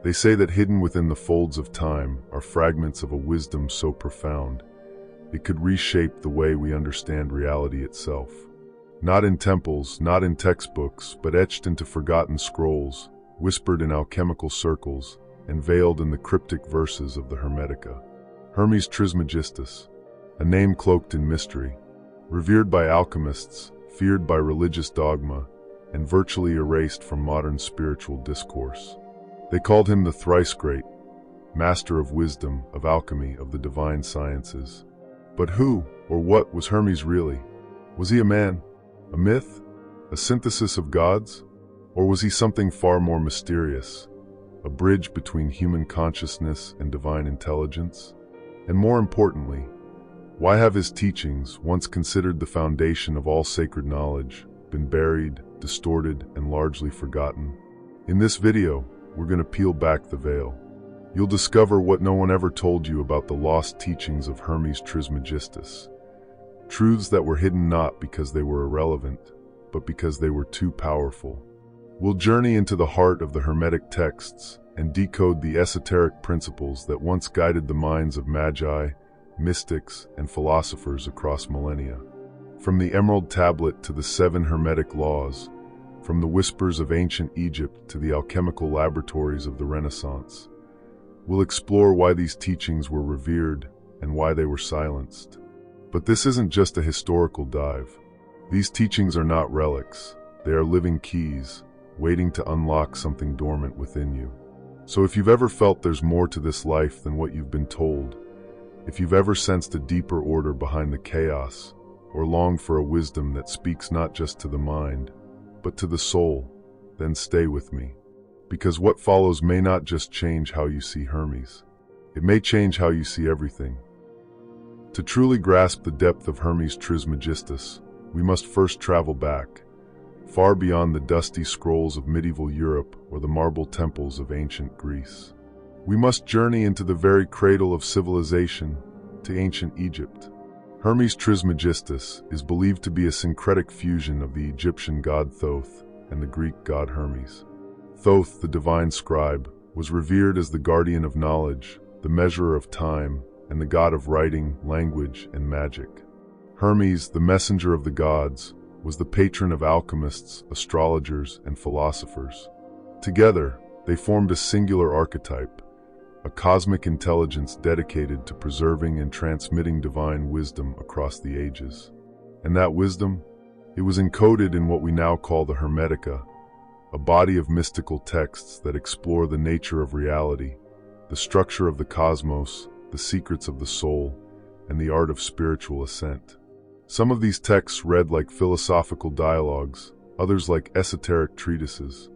They say that hidden within the folds of time are fragments of a wisdom so profound, it could reshape the way we understand reality itself. Not in temples, not in textbooks, but etched into forgotten scrolls, whispered in alchemical circles, and veiled in the cryptic verses of the Hermetica. Hermes Trismegistus, a name cloaked in mystery, revered by alchemists, feared by religious dogma, and virtually erased from modern spiritual discourse. They called him the thrice great, master of wisdom, of alchemy, of the divine sciences. But who, or what, was Hermes really? Was he a man? A myth? A synthesis of gods? Or was he something far more mysterious? A bridge between human consciousness and divine intelligence? And more importantly, why have his teachings, once considered the foundation of all sacred knowledge, been buried, distorted, and largely forgotten? In this video, we're going to peel back the veil. You'll discover what no one ever told you about the lost teachings of Hermes Trismegistus. Truths that were hidden not because they were irrelevant, but because they were too powerful. We'll journey into the heart of the Hermetic texts and decode the esoteric principles that once guided the minds of magi, mystics, and philosophers across millennia. From the Emerald Tablet to the 7 Hermetic laws, from the whispers of ancient Egypt to the alchemical laboratories of the Renaissance, we'll explore why these teachings were revered and why they were silenced. But this isn't just a historical dive. These teachings are not relics. They are living keys, waiting to unlock something dormant within you. So if you've ever felt there's more to this life than what you've been told, if you've ever sensed a deeper order behind the chaos, or longed for a wisdom that speaks not just to the mind, but to the soul, then stay with me. Because what follows may not just change how you see Hermes. It may change how you see everything. To truly grasp the depth of Hermes Trismegistus, we must first travel back, far beyond the dusty scrolls of medieval Europe or the marble temples of ancient Greece. We must journey into the very cradle of civilization, to ancient Egypt. Hermes Trismegistus is believed to be a syncretic fusion of the Egyptian god Thoth and the Greek god Hermes. Thoth, the divine scribe, was revered as the guardian of knowledge, the measurer of time, and the god of writing, language, and magic. Hermes, the messenger of the gods, was the patron of alchemists, astrologers, and philosophers. Together, they formed a singular archetype, a cosmic intelligence dedicated to preserving and transmitting divine wisdom across the ages. And that wisdom? It was encoded in what we now call the Hermetica, a body of mystical texts that explore the nature of reality, the structure of the cosmos, the secrets of the soul, and the art of spiritual ascent. Some of these texts read like philosophical dialogues, others like esoteric treatises,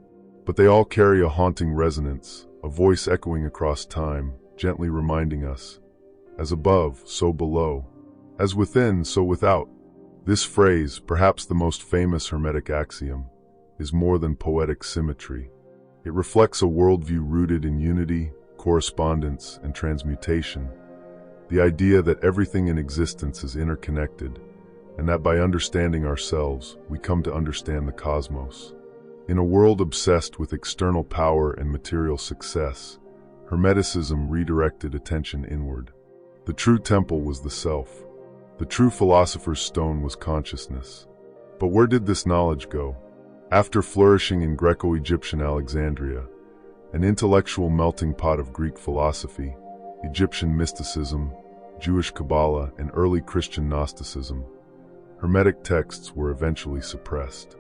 but they all carry a haunting resonance, a voice echoing across time, gently reminding us, as above, so below, as within, so without. This phrase, perhaps the most famous Hermetic axiom, is more than poetic symmetry. It reflects a worldview rooted in unity, correspondence, and transmutation, the idea that everything in existence is interconnected, and that by understanding ourselves, we come to understand the cosmos. In a world obsessed with external power and material success, Hermeticism redirected attention inward. The true temple was the self. The true philosopher's stone was consciousness. But where did this knowledge go? After flourishing in Greco-Egyptian Alexandria, an intellectual melting pot of Greek philosophy, Egyptian mysticism, Jewish Kabbalah, and early Christian Gnosticism, Hermetic texts were eventually suppressed.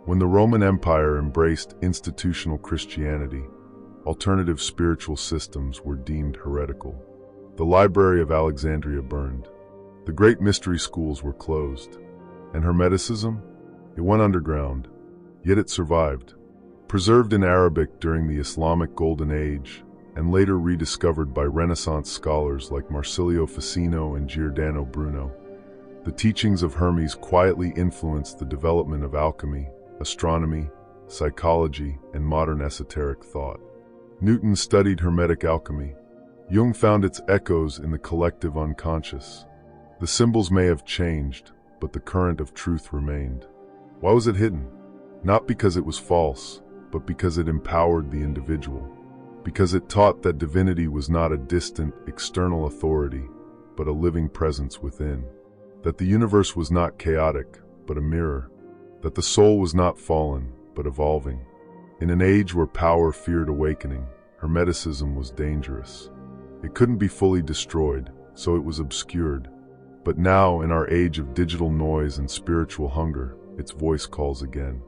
When the Roman Empire embraced institutional Christianity, alternative spiritual systems were deemed heretical. The Library of Alexandria burned. The great mystery schools were closed. And Hermeticism? It went underground, yet it survived. Preserved in Arabic during the Islamic Golden Age, and later rediscovered by Renaissance scholars like Marsilio Ficino and Giordano Bruno, the teachings of Hermes quietly influenced the development of alchemy, astronomy, psychology, and modern esoteric thought. Newton studied Hermetic alchemy. Jung found its echoes in the collective unconscious. The symbols may have changed, but the current of truth remained. Why was it hidden? Not because it was false, but because it empowered the individual. because it taught that divinity was not a distant, external authority, but a living presence within, that the universe was not chaotic, but a mirror, that the soul was not fallen, but evolving. In an age where power feared awakening, Hermeticism was dangerous. It couldn't be fully destroyed, so it was obscured. But now, in our age of digital noise and spiritual hunger, its voice calls again.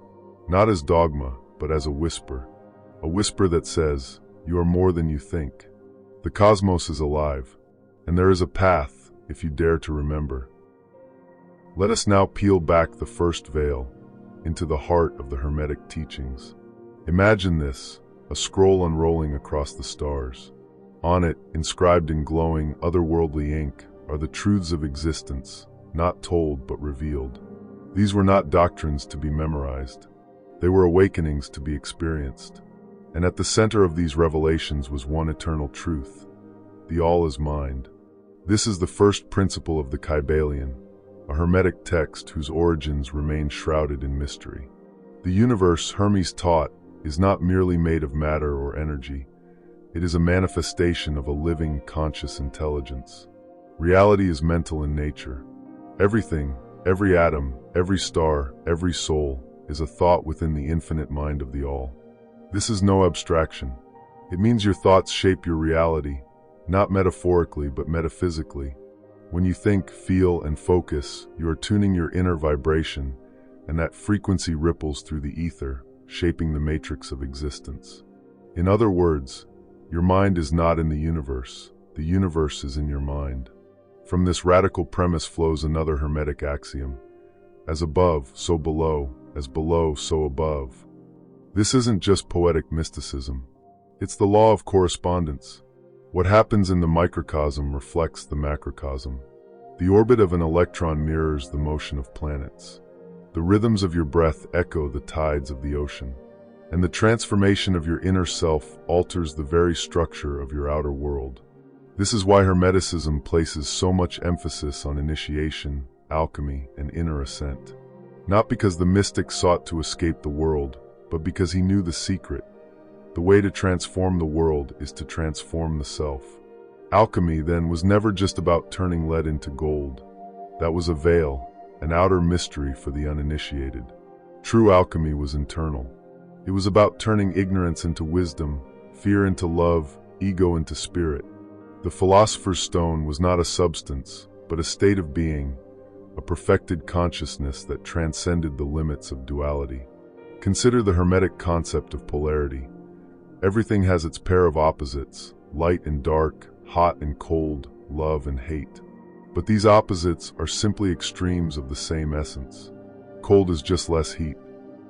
Not as dogma, but as a whisper that says, "You are more than you think." The cosmos is alive, and there is a path, if you dare to remember. Let us now peel back the first veil into the heart of the Hermetic teachings. Imagine this, a scroll unrolling across the stars. On it, inscribed in glowing, otherworldly ink, are the truths of existence, not told but revealed. These were not doctrines to be memorized. They were awakenings to be experienced. And at the center of these revelations was one eternal truth: the all is mind. This is the first principle of the Kybalion, a Hermetic text whose origins remain shrouded in mystery. The universe, Hermes taught, is not merely made of matter or energy. It is a manifestation of a living, conscious intelligence. Reality is mental in nature. Everything, every atom, every star, every soul, is a thought within the infinite mind of the All. This is no abstraction. It means your thoughts shape your reality, not metaphorically but metaphysically. When you think, feel, and focus, you are tuning your inner vibration, and that frequency ripples through the ether, shaping the matrix of existence. In other words, your mind is not in the universe is in your mind. From this radical premise flows another Hermetic axiom: as above, so below; as below, so above. This isn't just poetic mysticism. It's the law of correspondence. What happens in the microcosm reflects the macrocosm. The orbit of an electron mirrors the motion of planets. The rhythms of your breath echo the tides of the ocean. And the transformation of your inner self alters the very structure of your outer world. This is why Hermeticism places so much emphasis on initiation, alchemy, and inner ascent. Not because the mystic sought to escape the world, but because he knew the secret. The way to transform the world is to transform the self. Alchemy, then, was never just about turning lead into gold. That was a veil, an outer mystery for the uninitiated. True alchemy was internal. It was about turning ignorance into wisdom, fear into love, ego into spirit. The philosopher's stone was not a substance, but a state of being, a perfected consciousness that transcended the limits of duality. Consider the Hermetic concept of polarity. Everything has its pair of opposites, light and dark, hot and cold, love and hate. But these opposites are simply extremes of the same essence. Cold is just less heat.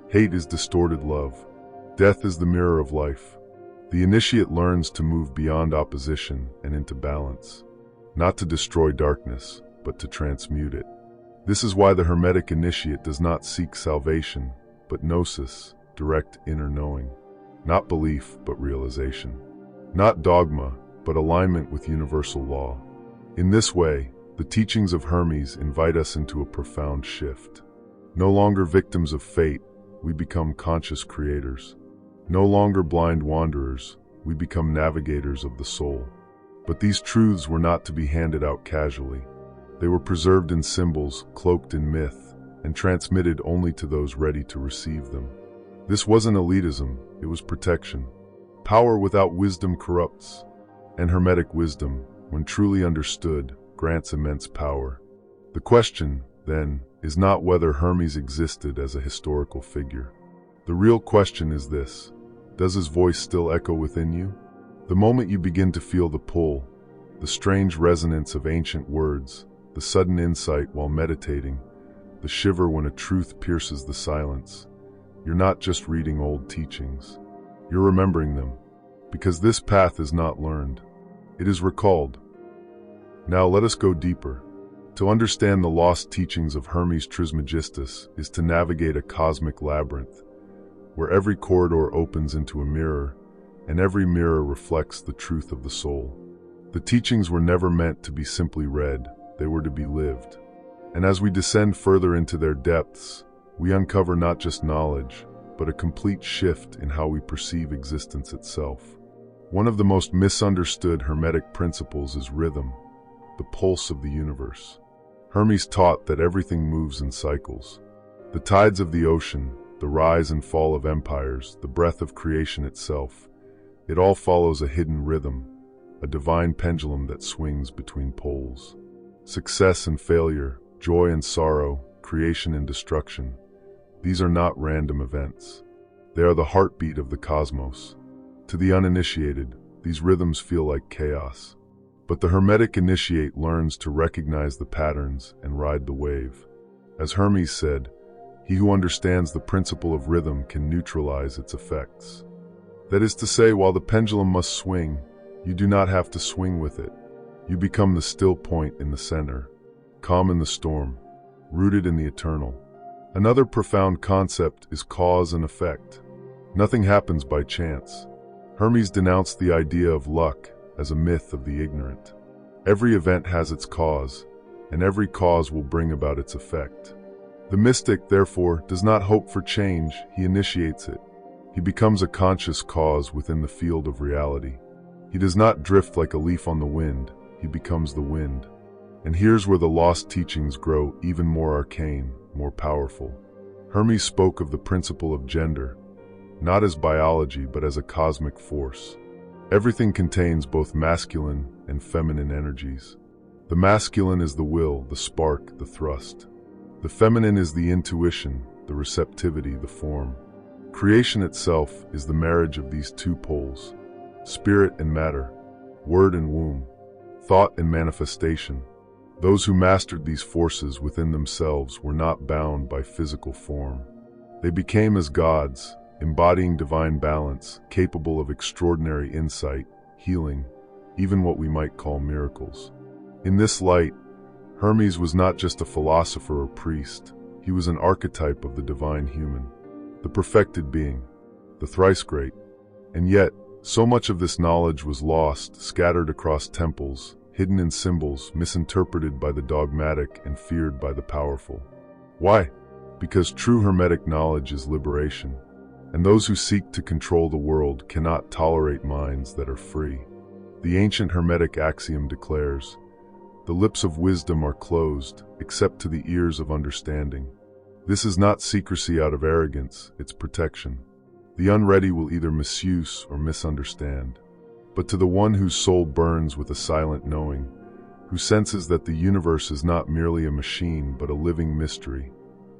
Hate is distorted love. Death is the mirror of life. The initiate learns to move beyond opposition and into balance, not to destroy darkness, but to transmute it. This is why the Hermetic initiate does not seek salvation, but gnosis, direct inner knowing. Not belief, but realization. Not dogma, but alignment with universal law. In this way, the teachings of Hermes invite us into a profound shift. No longer victims of fate, we become conscious creators. No longer blind wanderers, we become navigators of the soul. But these truths were not to be handed out casually. They were preserved in symbols, cloaked in myth, and transmitted only to those ready to receive them. This wasn't elitism, it was protection. Power without wisdom corrupts, and Hermetic wisdom, when truly understood, grants immense power. The question, then, is not whether Hermes existed as a historical figure. The real question is this: does his voice still echo within you? The moment you begin to feel the pull, the strange resonance of ancient words, the sudden insight while meditating, the shiver when a truth pierces the silence, you're not just reading old teachings. You're remembering them, because this path is not learned. It is recalled. Now let us go deeper. To understand the lost teachings of Hermes Trismegistus is to navigate a cosmic labyrinth, where every corridor opens into a mirror, and every mirror reflects the truth of the soul. The teachings were never meant to be simply read, they were to be lived. And as we descend further into their depths, we uncover not just knowledge, but a complete shift in how we perceive existence itself. One of the most misunderstood Hermetic principles is rhythm, the pulse of the universe. Hermes taught that everything moves in cycles. The tides of the ocean, the rise and fall of empires, the breath of creation itself, it all follows a hidden rhythm, a divine pendulum that swings between poles. Success and failure, joy and sorrow, creation and destruction, these are not random events. They are the heartbeat of the cosmos. To the uninitiated, these rhythms feel like chaos. But the Hermetic initiate learns to recognize the patterns and ride the wave. As Hermes said, he who understands the principle of rhythm can neutralize its effects. That is to say, while the pendulum must swing, you do not have to swing with it. You become the still point in the center, calm in the storm, rooted in the eternal. Another profound concept is cause and effect. Nothing happens by chance. Hermes denounced the idea of luck as a myth of the ignorant. Every event has its cause, and every cause will bring about its effect. The mystic, therefore, does not hope for change, he initiates it. He becomes a conscious cause within the field of reality. He does not drift like a leaf on the wind, he becomes the wind. And here's where the lost teachings grow even more arcane, more powerful. Hermes spoke of the principle of gender, not as biology but as a cosmic force. Everything contains both masculine and feminine energies. The masculine is the will, the spark, the thrust. The feminine is the intuition, the receptivity, the form. Creation itself is the marriage of these two poles, spirit and matter, word and womb, thought and manifestation. Those who mastered these forces within themselves were not bound by physical form. They became as gods, embodying divine balance, capable of extraordinary insight, healing, even what we might call miracles. In this light, Hermes was not just a philosopher or priest, he was an archetype of the divine human, the perfected being, the thrice great. And yet, so much of this knowledge was lost, scattered across temples, hidden in symbols, misinterpreted by the dogmatic and feared by the powerful. Why? Because true Hermetic knowledge is liberation, and those who seek to control the world cannot tolerate minds that are free. The ancient Hermetic axiom declares, "The lips of wisdom are closed, except to the ears of understanding." This is not secrecy out of arrogance, it's protection. The unready will either misuse or misunderstand. But to the one whose soul burns with a silent knowing, who senses that the universe is not merely a machine but a living mystery,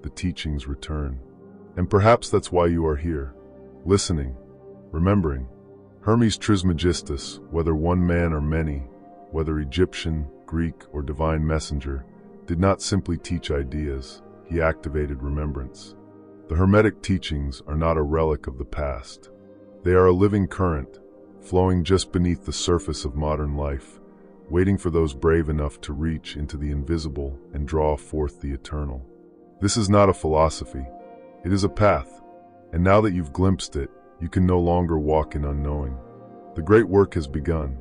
the teachings return. And perhaps that's why you are here, listening, remembering. Hermes Trismegistus, whether one man or many, whether Egyptian, Greek, or divine messenger, did not simply teach ideas, he activated remembrance. The Hermetic teachings are not a relic of the past. They are a living current, flowing just beneath the surface of modern life, waiting for those brave enough to reach into the invisible and draw forth the eternal. This is not a philosophy. It is a path, and now that you've glimpsed it, you can no longer walk in unknowing. The great work has begun.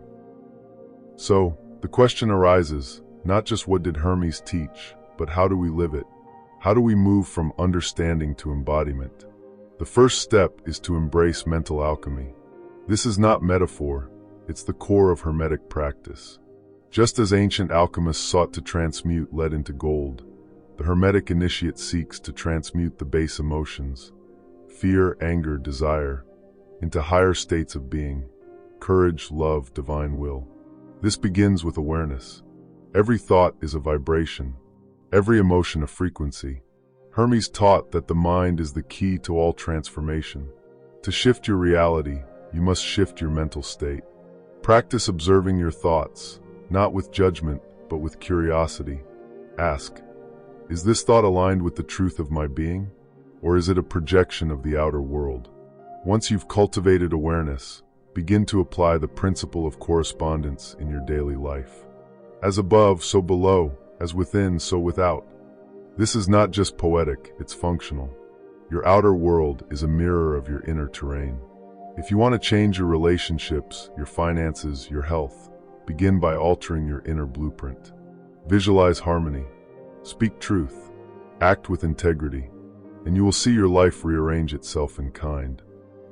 So, the question arises, not just what did Hermes teach, but how do we live it? How do we move from understanding to embodiment? The first step is to embrace mental alchemy. This is not metaphor, it's the core of Hermetic practice. Just as ancient alchemists sought to transmute lead into gold, the Hermetic initiate seeks to transmute the base emotions, fear, anger, desire, into higher states of being, courage, love, divine will. This begins with awareness. Every thought is a vibration, every emotion a frequency. Hermes taught that the mind is the key to all transformation. To shift your reality, you must shift your mental state. Practice observing your thoughts, not with judgment, but with curiosity. Ask, is this thought aligned with the truth of my being, or is it a projection of the outer world? Once you've cultivated awareness, begin to apply the principle of correspondence in your daily life. As above, so below, as within, so without. This is not just poetic, it's functional. Your outer world is a mirror of your inner terrain. If you want to change your relationships, your finances, your health, begin by altering your inner blueprint. Visualize harmony. Speak truth. Act with integrity. And you will see your life rearrange itself in kind.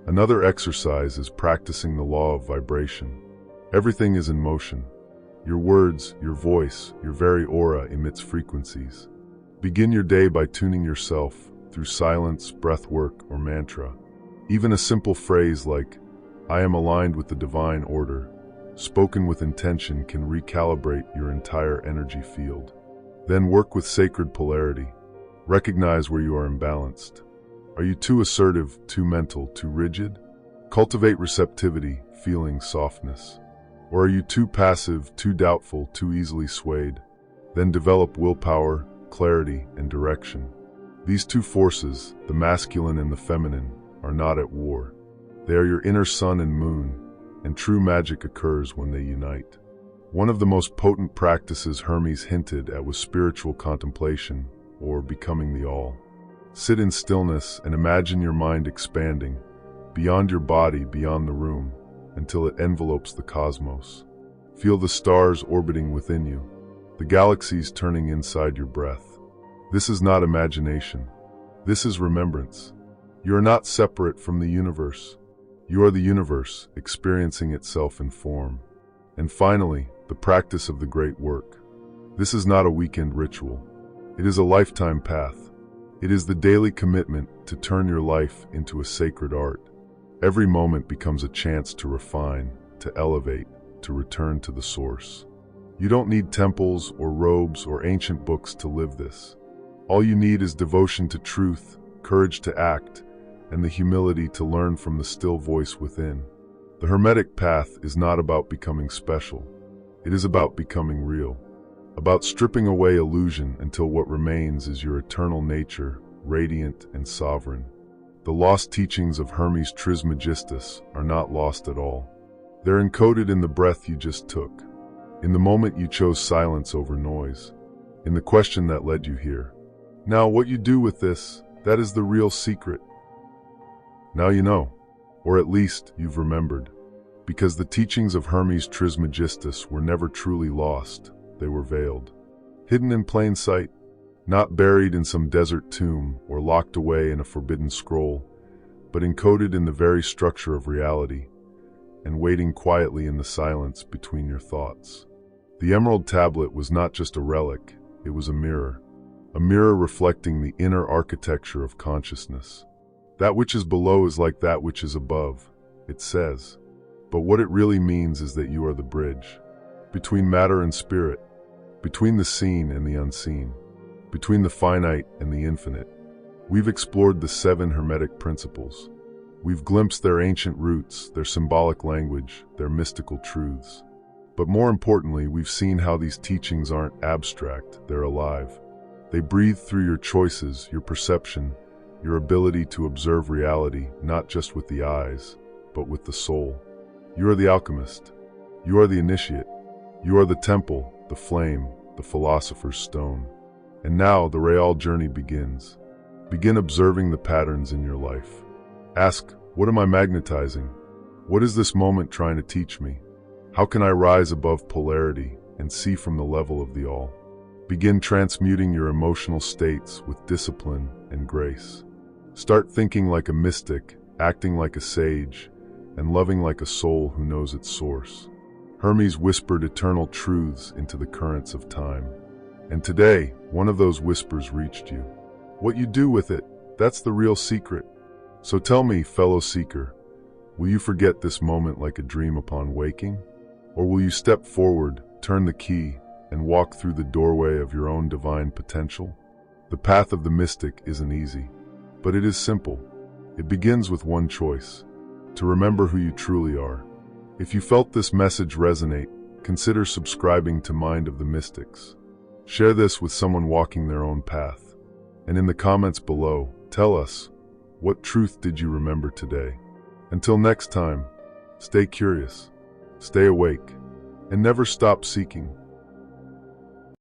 Another exercise is practicing the law of vibration. Everything is in motion. Your words, your voice, your very aura emits frequencies. Begin your day by tuning yourself through silence, breath work, or mantra. Even a simple phrase like, "I am aligned with the divine order," spoken with intention, can recalibrate your entire energy field. Then work with sacred polarity. Recognize where you are imbalanced. Are you too assertive, too mental, too rigid? Cultivate receptivity, feeling softness. Or are you too passive, too doubtful, too easily swayed? Then develop willpower, clarity, and direction. These two forces, the masculine and the feminine, are not at war. They are your inner sun and moon, and true magic occurs when they unite. One of the most potent practices Hermes hinted at was spiritual contemplation, or becoming the all. Sit in stillness and imagine your mind expanding, beyond your body, beyond the room, until it envelopes the cosmos. Feel the stars orbiting within you, the galaxies turning inside your breath. This is not imagination. This is remembrance. You are not separate from the universe. You are the universe, experiencing itself in form. And finally, the practice of the great work. This is not a weekend ritual. It is a lifetime path. It is the daily commitment to turn your life into a sacred art. Every moment becomes a chance to refine, to elevate, to return to the source. You don't need temples or robes or ancient books to live this. All you need is devotion to truth, courage to act, and the humility to learn from the still voice within. The Hermetic path is not about becoming special. It is about becoming real. About stripping away illusion until what remains is your eternal nature, radiant and sovereign. The lost teachings of Hermes Trismegistus are not lost at all. They're encoded in the breath you just took, in the moment you chose silence over noise, in the question that led you here. Now, what you do with this, that is the real secret. Now you know, or at least you've remembered, because the teachings of Hermes Trismegistus were never truly lost. They were veiled, hidden in plain sight, not buried in some desert tomb or locked away in a forbidden scroll, but encoded in the very structure of reality and waiting quietly in the silence between your thoughts. The emerald tablet was not just a relic, it was a mirror reflecting the inner architecture of consciousness. That which is below is like that which is above, it says. But what it really means is that you are the bridge between matter and spirit, between the seen and the unseen, between the finite and the infinite. We've explored the 7 Hermetic principles. We've glimpsed their ancient roots, their symbolic language, their mystical truths. But more importantly, we've seen how these teachings aren't abstract, they're alive. They breathe through your choices, your perception, your ability to observe reality, not just with the eyes, but with the soul. You are the alchemist. You are the initiate. You are the temple, the flame, the philosopher's stone. And now the real journey begins. Begin observing the patterns in your life. Ask, what am I magnetizing? What is this moment trying to teach me? How can I rise above polarity and see from the level of the all? Begin transmuting your emotional states with discipline and grace. Start thinking like a mystic, acting like a sage, and loving like a soul who knows its source. Hermes whispered eternal truths into the currents of time. And today, one of those whispers reached you. What you do with it, that's the real secret. So tell me, fellow seeker, will you forget this moment like a dream upon waking? Or will you step forward, turn the key, and walk through the doorway of your own divine potential? The path of the mystic isn't easy, but it is simple. It begins with one choice: to remember who you truly are. If you felt this message resonate, consider subscribing to Mind of the Mystics. Share this with someone walking their own path. And in the comments below, tell us, what truth did you remember today? Until next time, stay curious, stay awake, and never stop seeking.